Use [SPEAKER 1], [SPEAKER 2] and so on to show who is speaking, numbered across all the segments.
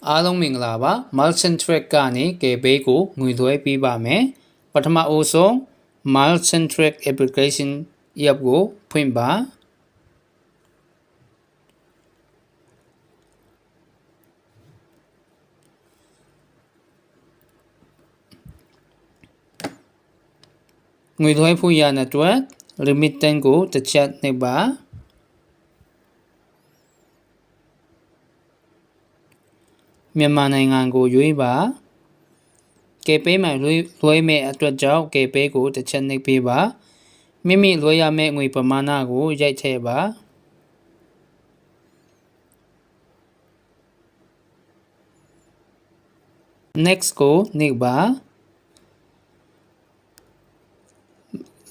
[SPEAKER 1] အားလုံးမင်္ဂလာပါ Merchant Track ကနေ KB ကိုငွေသွဲပေးပါမယ်ပထမအဦးဆုံး Merchant Track application app ကိုဖွင့်ပါငွေသွဲဖို့ရတဲ့အတွက် remittance ကိုတစ်ချက်နှိပ်ပါမြန်မာနိုင်ငံကိုရွေးပါ KB မှာလွှဲမဲ့အတွက်ကြောင့် KB ကိုတစ်ချက်နှိပ်ပေးပါမိမိလွှဲရမယ့်ငွေပမာဏကိုရိုက်ထည့်ပါ next ကိုနှိပ်ပါ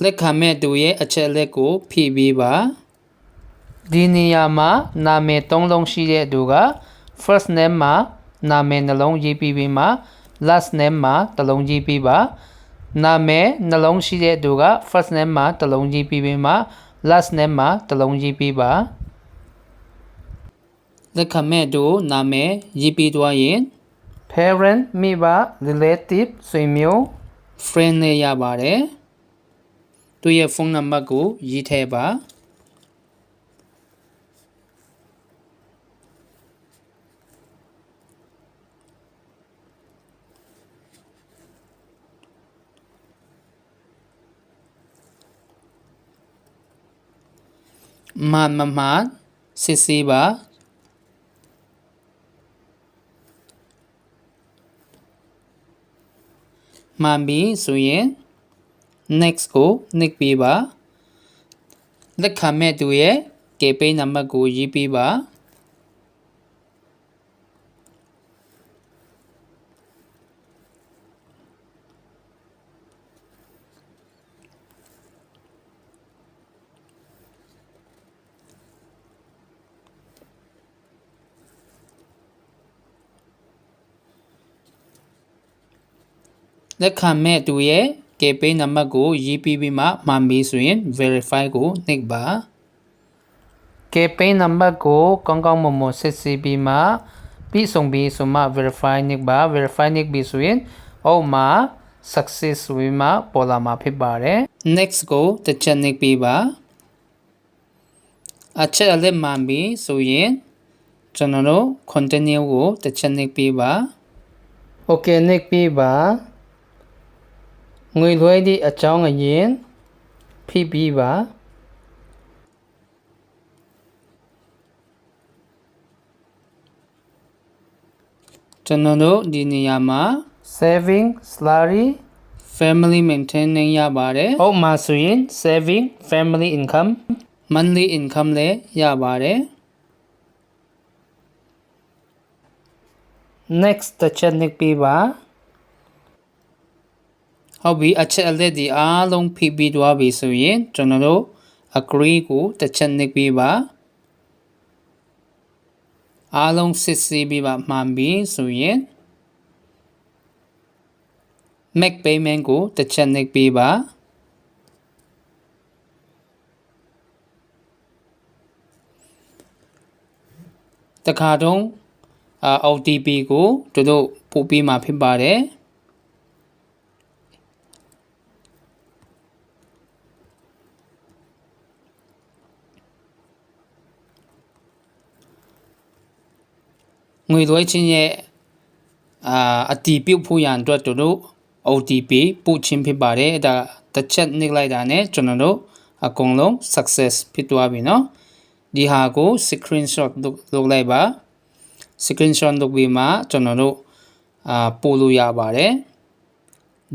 [SPEAKER 1] လက်ခံမဲ့သူရဲ့အချက်လက်ကိုဖြည့်ပေးပါဒီနေရာမှာနာမည်၃လုံးရှိတဲ့သူက first name မှာနာမည်နှလုံးရေးပြီးပြီးမှ last name မှာတစ်လုံးရေးပြီးပါနာမည်နှလုံးရှိတဲ့သူက first name မှာတစ်လုံးရေးပြီးပြီးမှ last name မှာတစ်လုံးရေးပြီးပါလက်ခံမဲ့သူနာမည်ရေးပြီးသွားရင် parent မိဘ relative ဆွေမျိုး friend နဲ့ရပါတယ်သူရဲ့ဖုန်းနံပါတ်ကိုရေးထည့်ပါမှန်စစ်ဆေးပါမှန်ပြီဆိုရင် next ကိုနှိပ်ပေးပါလက်ခံမဲ့သူရဲ့ KB နံပါတ်ကိုရေးပေးပါလက်ခံမဲ့သူရဲ့ KB နံပါတ်ကိုရေးပြီးပြီးမှမှန်ပြီဆိုရင် verify ကိုနှိပ်ပါ KB နံပါတ်ကိုကောင်းကောင်းမွန်မွန်စစ်ဆေးပြီးမှပြီးဆုံးပြီဆိုမှ verify နှိပ်ပါ verify နှိပ်ပြီဆိုရင်အောက်မှာ success ဆိုပြီးမှပေါ်လာမှာဖြစ်ပါတယ် next ကိုတစ်ချက်နှိပ်ပေးပါအချက်အလက်မှန်ပြီဆိုရင်ကျွန်တော်တို့ continue ကိုတစ်ချက်နှိပ်ပေးပါ okay နှိပ်ပေးပါငွေလွှဲသည့်အကြောင်းအရင်းဖိပြီးပါကျွန်တော်တို့ဒီနေရာမှာ saving salary family maintenance ရပါတယ်။အောက်မှာဆိုရင် saving family income monthly income လည်းရပါတယ် next တစ်ချက်နှိပ်ပေးပါဟုတ်ပြီအချက်အလက်ဒီအားလုံးဖိပြီးသွားပြီဆိုရင်ကျွန်တော်တို့ agree ကိုတစ်ချက်နှိပ်ပေးပါအားလုံးစစ်ဆေးပြီးပါမှန်ပြီဆိုရင် make payment ကိုတစ်ချက်နှိပ်ပေးပါတခါတော့OTP ကိုတို့ပို့ပေးမှာဖြစ်ပါတယ်ငွေသွဲချင်းရဲ့အတီးပြုတ်ဖို့ရန်အတွက်တို့ OTP ပို့ချင်းဖြစ်ပါတယ်အဲ့ဒါတစ်ချက်နှိပ်လိုက်တာနဲ့ကျွန်တော်တို့အကုန်လုံး success ဖြစ်သွားပြီเนาะဒီဟာကို screenshot လုပ်လိုက်ပါ screenshot လုပ်ပြီးမှကျွန်တော်တို့ပို့လို့ရပါတယ်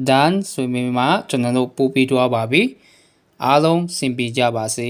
[SPEAKER 1] done ဆိုပြီးမှကျွန်တော်တို့ပို့ပြီးသွားပါပြီအားလုံးစင်ပြေကြပါစေ